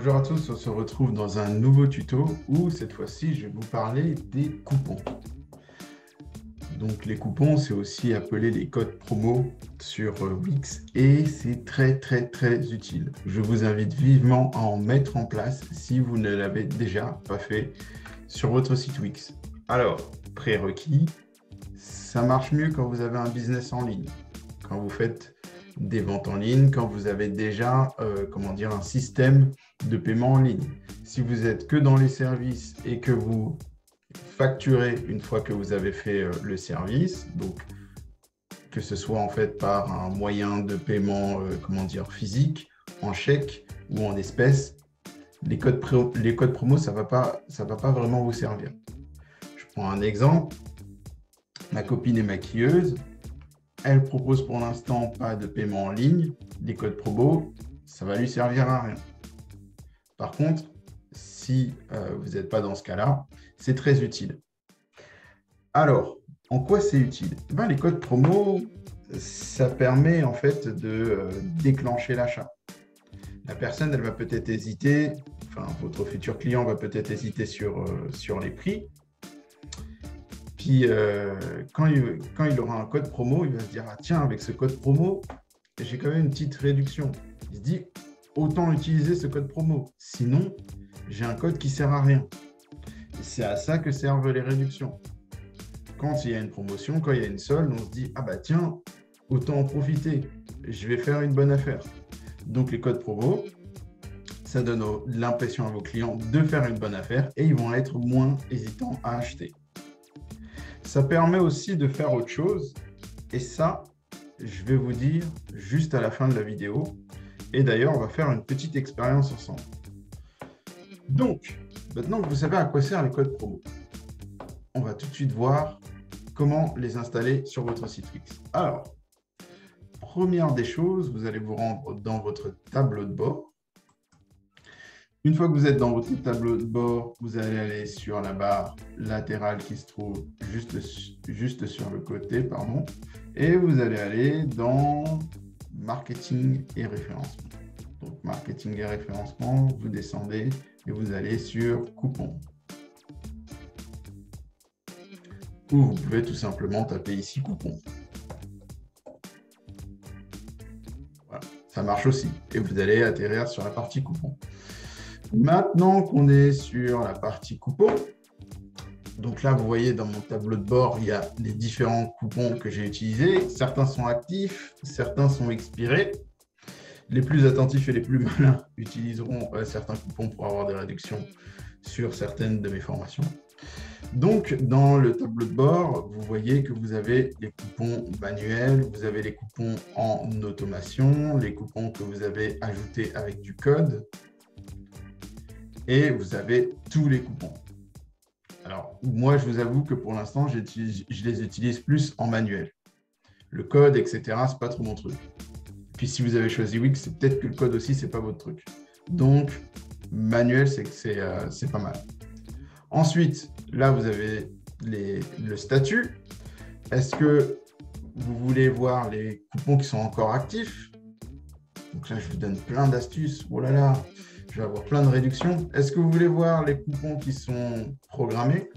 Bonjour à tous, on se retrouve dans un nouveau tuto où cette fois-ci je vais vous parler des coupons. Donc les coupons, c'est aussi appelé les codes promo sur Wix et c'est très utile. Je vous invite vivement à en mettre en place si vous ne l'avez déjà pas fait sur votre site Wix. Alors, prérequis, ça marche mieux quand vous avez un business en ligne, quand vous faites des ventes en ligne, quand vous avez déjà un système de paiement en ligne. Si vous êtes que dans les services et que vous facturez une fois que vous avez fait le service, donc que ce soit en fait par un moyen de paiement physique, en chèque ou en espèces, les codes promo, ça va pas vraiment vous servir. Je prends un exemple. Ma copine est maquilleuse. Elle propose pour l'instant pas de paiement en ligne. Les codes promo, ça va lui servir à rien. Par contre, si vous n'êtes pas dans ce cas-là, c'est très utile. Alors, en quoi c'est utile? Les codes promo, ça permet en fait de déclencher l'achat. La personne, elle va peut-être hésiter, votre futur client va peut-être hésiter sur les prix. Puis, quand il aura un code promo, il va se dire « Ah tiens, avec ce code promo, j'ai quand même une petite réduction. » Il se dit « Autant utiliser ce code promo. Sinon, j'ai un code qui ne sert à rien. » C'est à ça que servent les réductions. Quand il y a une promotion, quand il y a une solde, on se dit « Ah bah tiens, autant en profiter. Je vais faire une bonne affaire. » Donc, les codes promo, ça donne l'impression à vos clients de faire une bonne affaire et ils vont être moins hésitants à acheter. Ça permet aussi de faire autre chose et ça, je vais vous dire juste à la fin de la vidéo. Et d'ailleurs, on va faire une petite expérience ensemble. Donc, maintenant que vous savez à quoi servent les codes promo, on va tout de suite voir comment les installer sur votre site Wix. Alors, première des choses, vous allez vous rendre dans votre tableau de bord. Une fois que vous êtes dans votre tableau de bord, vous allez aller sur la barre latérale qui se trouve juste sur le côté, et vous allez aller dans Marketing et référencement. Donc, Marketing et référencement, vous descendez et vous allez sur Coupons. Ou vous pouvez tout simplement taper ici Coupons. Voilà, ça marche aussi. Et vous allez atterrir sur la partie Coupons. Maintenant qu'on est sur la partie coupons, donc là, vous voyez dans mon tableau de bord, il y a les différents coupons que j'ai utilisés. Certains sont actifs, certains sont expirés. Les plus attentifs et les plus malins utiliseront certains coupons pour avoir des réductions sur certaines de mes formations. Donc, dans le tableau de bord, vous voyez que vous avez les coupons manuels, vous avez les coupons en automation, les coupons que vous avez ajoutés avec du code. Et vous avez tous les coupons. Alors, moi, je vous avoue que pour l'instant, je les utilise plus en manuel. Le code, etc., ce n'est pas trop mon truc. Puis, si vous avez choisi Wix, c'est peut-être que le code aussi, ce n'est pas votre truc. Donc, manuel, c'est pas mal. Ensuite, là, vous avez le statut. Est-ce que vous voulez voir les coupons qui sont encore actifs? Donc là, je vous donne plein d'astuces. Oh là là, je vais avoir plein de réductions. Est-ce que vous voulez voir les coupons qui sont programmés?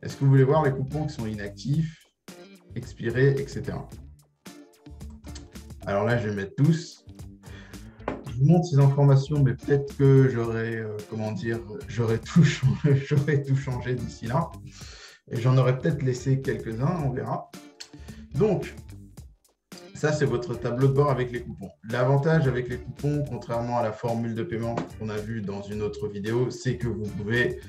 Est-ce que vous voulez voir les coupons qui sont inactifs, expirés, etc. Alors là, je vais mettre tous. Je vous montre ces informations, mais peut-être que j'aurais tout changé d'ici là. Et j'en aurais peut-être laissé quelques-uns, on verra. Donc, ça, c'est votre tableau de bord avec les coupons. L'avantage avec les coupons, contrairement à la formule de paiement qu'on a vue dans une autre vidéo, c'est que vous pouvez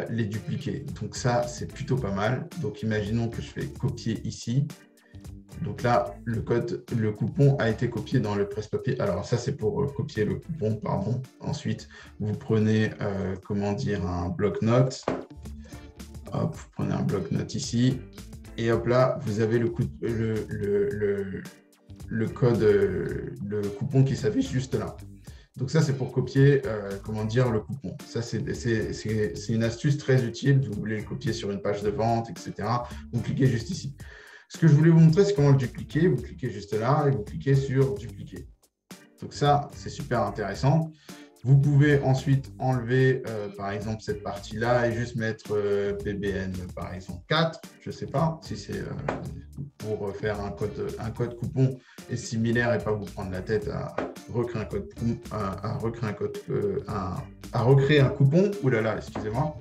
les dupliquer. Donc ça, c'est plutôt pas mal. Donc, imaginons que je fais copier ici. Donc là, le coupon a été copié dans le presse-papier. Alors ça, c'est pour copier le coupon, pardon. Ensuite, vous prenez, un bloc-notes. Hop, vous prenez un bloc-notes ici. Et hop là, vous avez le code, le coupon qui s'affiche juste là. Donc ça, c'est pour copier, le coupon. Ça, c'est une astuce très utile. Vous voulez le copier sur une page de vente, etc. Vous cliquez juste ici. Ce que je voulais vous montrer, c'est comment le dupliquer. Vous cliquez juste là et vous cliquez sur dupliquer. Donc ça, c'est super intéressant. Vous pouvez ensuite enlever, par exemple, cette partie-là et juste mettre PBN, par exemple, 4. Je ne sais pas si c'est pour faire un code coupon est similaire et pas vous prendre la tête à recréer un code, à recréer un coupon. Ouh là là, excusez-moi.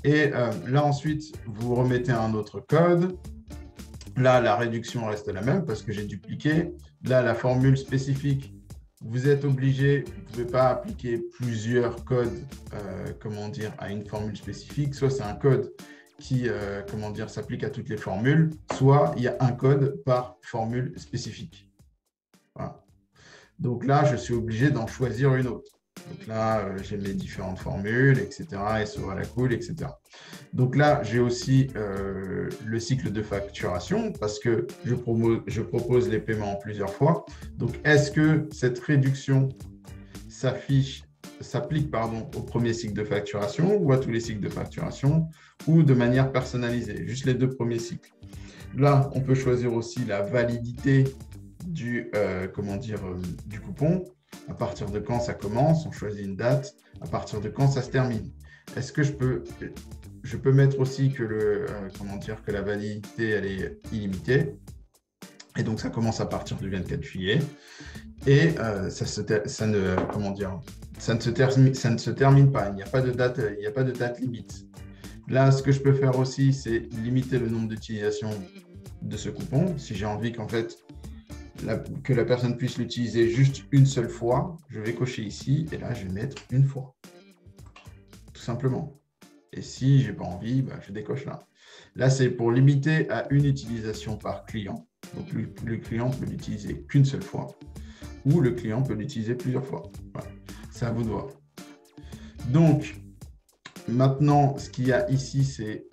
Et là, ensuite, vous remettez un autre code. Là, la réduction reste la même parce que j'ai dupliqué. Là, la formule spécifique, vous êtes obligé, vous ne pouvez pas appliquer plusieurs codes à une formule spécifique. Soit c'est un code qui s'applique à toutes les formules, soit il y a un code par formule spécifique. Voilà. Donc là, je suis obligé d'en choisir une autre. Donc là, j'ai mes différentes formules, etc. SO à la cool, etc. Donc là, j'ai aussi le cycle de facturation parce que je propose les paiements en plusieurs fois. Donc, est-ce que cette réduction s'applique au premier cycle de facturation ou à tous les cycles de facturation ou de manière personnalisée, juste les 2 premiers cycles. Là, on peut choisir aussi la validité du coupon. À partir de quand ça commence, on choisit une date. À partir de quand ça se termine. Est-ce que je peux mettre aussi que que la validité elle est illimitée. Et donc ça commence à partir du 24 juillet. Et ça ne se termine pas. Il n'y a pas de date limite. Là, ce que je peux faire aussi, c'est limiter le nombre d'utilisations de ce coupon. Si j'ai envie que la personne puisse l'utiliser juste une seule fois, je vais cocher ici et là, je vais mettre une fois. Tout simplement. Et si je n'ai pas envie, je décoche là. Là, c'est pour limiter à une utilisation par client. Donc, le client peut l'utiliser qu'une seule fois ou le client peut l'utiliser plusieurs fois. Voilà. C'est à vous de voir. Donc, maintenant, ce qu'il y a ici, c'est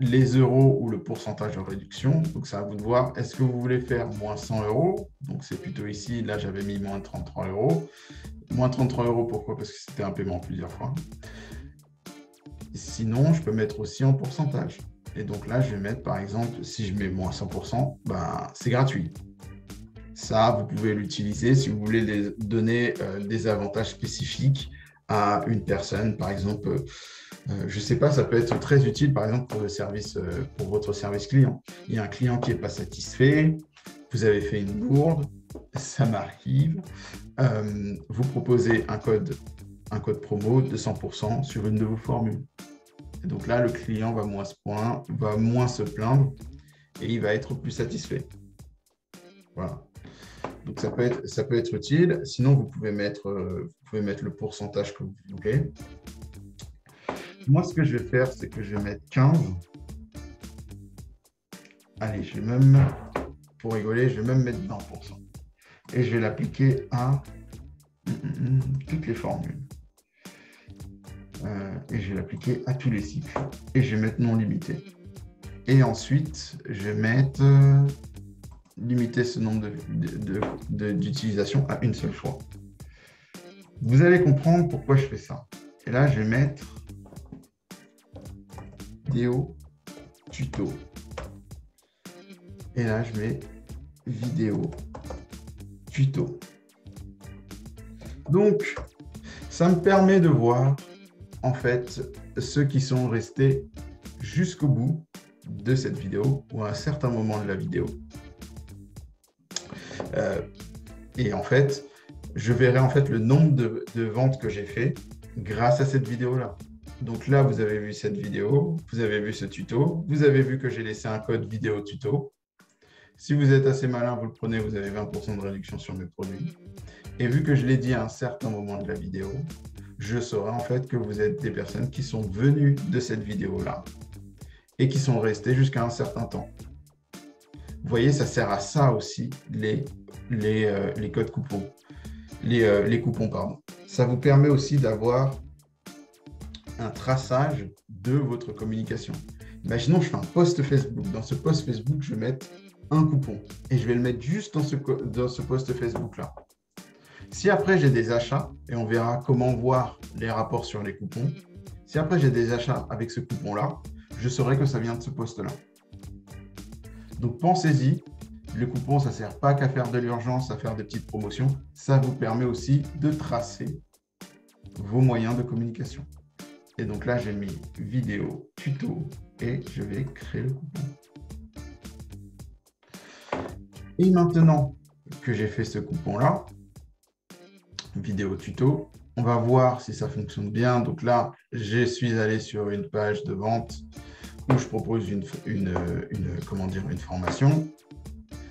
les euros ou le pourcentage de réduction. Donc, c'est à vous de voir. Est-ce que vous voulez faire moins 100 euros? Donc, c'est plutôt ici. Là, j'avais mis moins 33 euros. Moins 33 euros, pourquoi? Parce que c'était un paiement plusieurs fois. Sinon, je peux mettre aussi en pourcentage. Et donc là, je vais mettre, par exemple, si je mets moins 100%, c'est gratuit. Ça, vous pouvez l'utiliser si vous voulez donner des avantages spécifiques à une personne. Par exemple, je ne sais pas, ça peut être très utile, par exemple, pour votre service client. Il y a un client qui n'est pas satisfait, vous avez fait une bourde, ça m'arrive. Vous proposez un code promo de 100% sur une de vos formules. Et donc là, le client va moins se plaindre et il va être plus satisfait. Voilà. Donc, ça peut être utile. Sinon, vous pouvez mettre le pourcentage que vous voulez. Moi, ce que je vais faire, c'est que je vais mettre 15. Allez, pour rigoler, je vais même mettre 20%. Et je vais l'appliquer à toutes les formules. Et je vais l'appliquer à tous les cycles. Et je vais mettre non limité. Et ensuite, je vais mettre limiter ce nombre d'utilisations à une seule fois. Vous allez comprendre pourquoi je fais ça. Et là, je vais mettre vidéo tuto. Et là, je mets vidéo tuto. Donc, ça me permet de voir en fait ceux qui sont restés jusqu'au bout de cette vidéo ou à un certain moment de la vidéo. Et en fait, je verrai en fait le nombre de ventes que j'ai fait grâce à cette vidéo-là. Donc là, vous avez vu cette vidéo, vous avez vu ce tuto, vous avez vu que j'ai laissé un code vidéo tuto. Si vous êtes assez malin, vous le prenez, vous avez 20% de réduction sur mes produits. Et vu que je l'ai dit à un certain moment de la vidéo, je saurai en fait que vous êtes des personnes qui sont venues de cette vidéo-là et qui sont restées jusqu'à un certain temps. Vous voyez, ça sert à ça aussi, les codes coupons. Les coupons, pardon. Ça vous permet aussi d'avoir un traçage de votre communication. Imaginons, je fais un post Facebook. Dans ce post Facebook, je vais mettre un coupon et je vais le mettre juste dans ce post Facebook-là. Si après, j'ai des achats, et on verra comment voir les rapports sur les coupons, si après, j'ai des achats avec ce coupon-là, je saurai que ça vient de ce post-là. Donc, pensez-y. Le coupon, ça ne sert pas qu'à faire de l'urgence, à faire des petites promotions. Ça vous permet aussi de tracer vos moyens de communication. Et donc là, j'ai mis vidéo, tuto, et je vais créer le coupon. Et maintenant que j'ai fait ce coupon-là, vidéo tuto, on va voir si ça fonctionne bien. Donc là, je suis allé sur une page de vente où je propose une formation.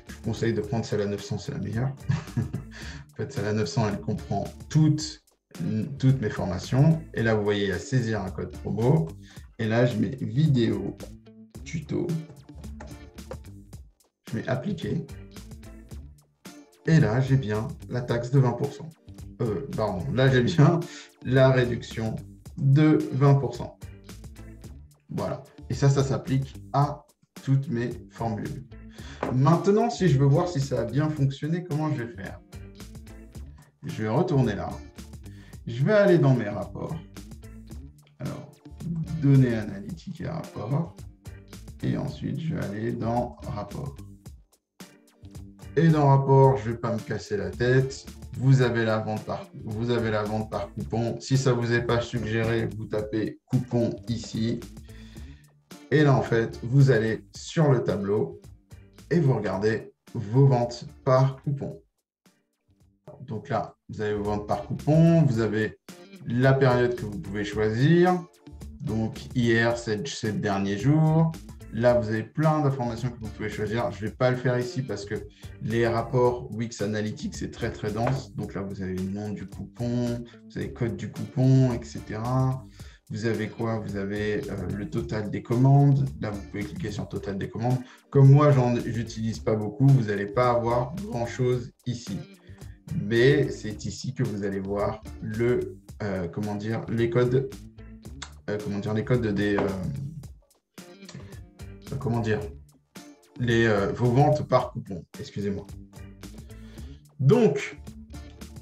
Je vous conseille de prendre celle à 900, c'est la meilleure. En fait, celle à 900, elle comprend toutes mes formations. Et là, vous voyez, à saisir un code promo. Et là, je mets vidéo tuto. Je mets appliquer. Et là, j'ai bien la taxe de 20%. Pardon, là, j'ai bien la réduction de 20%. Voilà. Et ça s'applique à toutes mes formules. Maintenant, si je veux voir si ça a bien fonctionné, comment je vais faire? Je vais retourner là. Je vais aller dans mes rapports. Alors, données analytiques et rapports. Et ensuite, je vais aller dans rapport. Et dans rapport, je ne vais pas me casser la tête. Vous avez la vente par coupon. Si ça ne vous est pas suggéré, vous tapez coupon ici. Et là, en fait, vous allez sur le tableau et vous regardez vos ventes par coupon. Donc là, vous avez vos ventes par coupon. Vous avez la période que vous pouvez choisir. Donc hier, c'est le dernier jour. Là, vous avez plein d'informations que vous pouvez choisir. Je ne vais pas le faire ici parce que les rapports Wix Analytics, c'est très, très dense. Donc là, vous avez le nom du coupon, vous avez le code du coupon, etc. Vous avez quoi? Vous avez le total des commandes. Là, vous pouvez cliquer sur total des commandes. Comme moi, j'utilise pas beaucoup, vous n'allez pas avoir grand-chose ici. Mais c'est ici que vous allez voir les codes des... vos ventes par coupon, excusez-moi. Donc,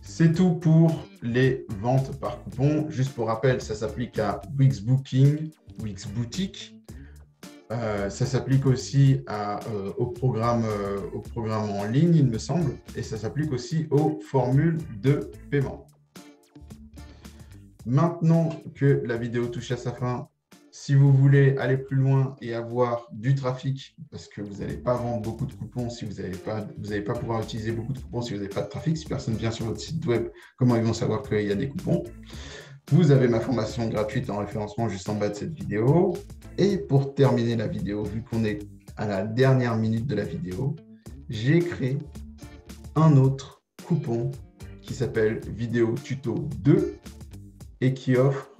c'est tout pour les ventes par coupon. Juste pour rappel, ça s'applique à Wix Booking, Wix Boutique. Ça s'applique aussi au programme en ligne, il me semble, et ça s'applique aussi aux formules de paiement. Maintenant que la vidéo touche à sa fin, si vous voulez aller plus loin et avoir du trafic, parce que vous n'allez pas vendre beaucoup de coupons, si vous n'allez pas pouvoir utiliser beaucoup de coupons si vous n'avez pas de trafic, si personne vient sur votre site web, comment ils vont savoir qu'il y a des coupons? Vous avez ma formation gratuite en référencement juste en bas de cette vidéo. Et pour terminer la vidéo, vu qu'on est à la dernière minute de la vidéo, j'ai créé un autre coupon qui s'appelle Vidéo Tuto 2 et qui offre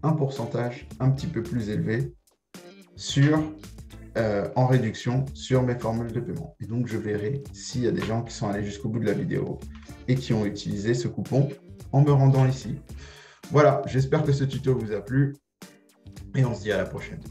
un pourcentage un petit peu plus élevé en réduction sur mes formules de paiement. Et donc, je verrai s'il y a des gens qui sont allés jusqu'au bout de la vidéo et qui ont utilisé ce coupon en me rendant ici. Voilà, j'espère que ce tuto vous a plu et on se dit à la prochaine.